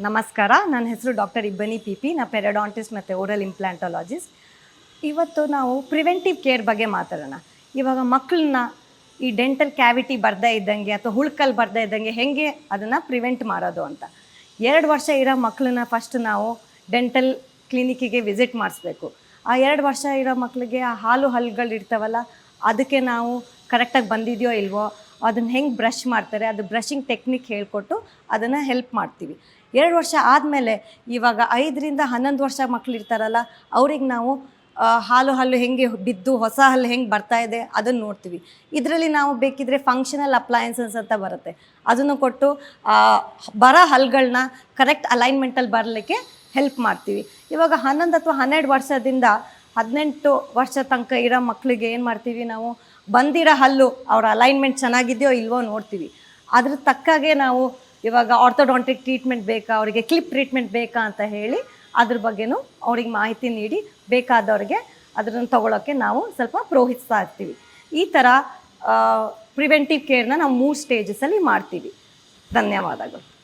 ನಮಸ್ಕಾರ, ನನ್ನ ಹೆಸರು ಡಾಕ್ಟರ್ ಇಬ್ಬನಿ ಪಿ. ನಾ ಪೆರಡಾಂಟಿಸ್ಟ್ ಮತ್ತು ಓರಲ್ ಇಂಪ್ಲಾಂಟಾಲಜಿಸ್ಟ್. ಇವತ್ತು ನಾವು ಪ್ರಿವೆಂಟಿವ್ ಕೇರ್ ಬಗ್ಗೆ ಮಾತಾಡೋಣ. ಇವಾಗ ಮಕ್ಕಳನ್ನ ಈ ಡೆಂಟಲ್ ಕ್ಯಾವಿಟಿ ಬರ್ದೇ ಇದ್ದಂಗೆ ಅಥವಾ ಹುಳ್ಕಲ್ಲಿ ಬರ್ದೇ ಇದ್ದಂಗೆ ಹೇಗೆ ಅದನ್ನು ಪ್ರಿವೆಂಟ್ ಮಾಡೋದು ಅಂತ. 2 ವರ್ಷ ಇರೋ ಮಕ್ಕಳನ್ನ ಫಸ್ಟ್ ನಾವು ಡೆಂಟಲ್ ಕ್ಲಿನಿಕ್ಕಿಗೆ ವಿಸಿಟ್ ಮಾಡಿಸ್ಬೇಕು. ಆ 2 ವರ್ಷ ಇರೋ ಮಕ್ಕಳಿಗೆ ಆ ಹಾಲು ಹಲ್ಲುಗಳು ಇರ್ತಾವಲ್ಲ, ಅದಕ್ಕೆ ನಾವು ಕರೆಕ್ಟಾಗಿ ಬಂದಿದೆಯೋ ಇಲ್ವೋ, ಅದನ್ನು ಹೆಂಗೆ ಬ್ರಷ್ ಮಾಡ್ತಾರೆ, ಅದು ಬ್ರಷಿಂಗ್ ಟೆಕ್ನಿಕ್ ಹೇಳಿಕೊಟ್ಟು ಅದನ್ನು ಹೆಲ್ಪ್ ಮಾಡ್ತೀವಿ. 2 ವರ್ಷ ಆದಮೇಲೆ ಇವಾಗ 5ರಿಂದ 11 ವರ್ಷ ಮಕ್ಕಳು ಇರ್ತಾರಲ್ಲ, ಅವ್ರಿಗೆ ನಾವು ಹಾಲು ಹಲ್ಲು ಹೆಂಗೆ ಬಿದ್ದು ಹೊಸ ಹಲ್ಲು ಹೆಂಗೆ ಬರ್ತಾ ಇದೆ ಅದನ್ನು ನೋಡ್ತೀವಿ. ಇದರಲ್ಲಿ ನಾವು ಬೇಕಿದ್ರೆ ಫಂಕ್ಷನಲ್ ಅಪ್ಲಯನ್ಸಸ್ ಅಂತ ಬರುತ್ತೆ, ಅದನ್ನು ಕೊಟ್ಟು ಬರೋ ಹಲ್ಲುಗಳನ್ನ ಕರೆಕ್ಟ್ ಅಲೈನ್ಮೆಂಟಲ್ಲಿ ಬರಲಿಕ್ಕೆ ಹೆಲ್ಪ್ ಮಾಡ್ತೀವಿ. ಇವಾಗ 11 ಅಥವಾ 12 ವರ್ಷದಿಂದ 18 ವರ್ಷ ತನಕ ಇರೋ ಮಕ್ಕಳಿಗೆ ಏನು ಮಾಡ್ತೀವಿ ನಾವು, ಬಂದಿರೋ ಹಲ್ಲು ಅವ್ರ ಅಲೈನ್ಮೆಂಟ್ ಚೆನ್ನಾಗಿದೆಯೋ ಇಲ್ವೋ ನೋಡ್ತೀವಿ. ಅದ್ರ ತಕ್ಕಾಗೆ ನಾವು ಇವಾಗ ಆರ್ಥೋಡಾಂಟಿಕ್ ಟ್ರೀಟ್ಮೆಂಟ್ ಬೇಕಾ, ಅವರಿಗೆ ಕ್ಲಿಪ್ ಟ್ರೀಟ್ಮೆಂಟ್ ಬೇಕಾ ಅಂತ ಹೇಳಿ ಅದ್ರ ಬಗ್ಗೆನೂ ಅವ್ರಿಗೆ ಮಾಹಿತಿ ನೀಡಿ ಬೇಕಾದವ್ರಿಗೆ ಅದನ್ನು ತೊಗೊಳೋಕ್ಕೆ ನಾವು ಸ್ವಲ್ಪ ಪ್ರೋತ್ಸಾಹಿಸ್ತಾ ಇರ್ತೀವಿ. ಈ ಥರ ಪ್ರಿವೆಂಟಿವ್ ಕೇರ್ನ ನಾವು 3 ಸ್ಟೇಜಸಲ್ಲಿ ಮಾಡ್ತೀವಿ. ಧನ್ಯವಾದಗಳು.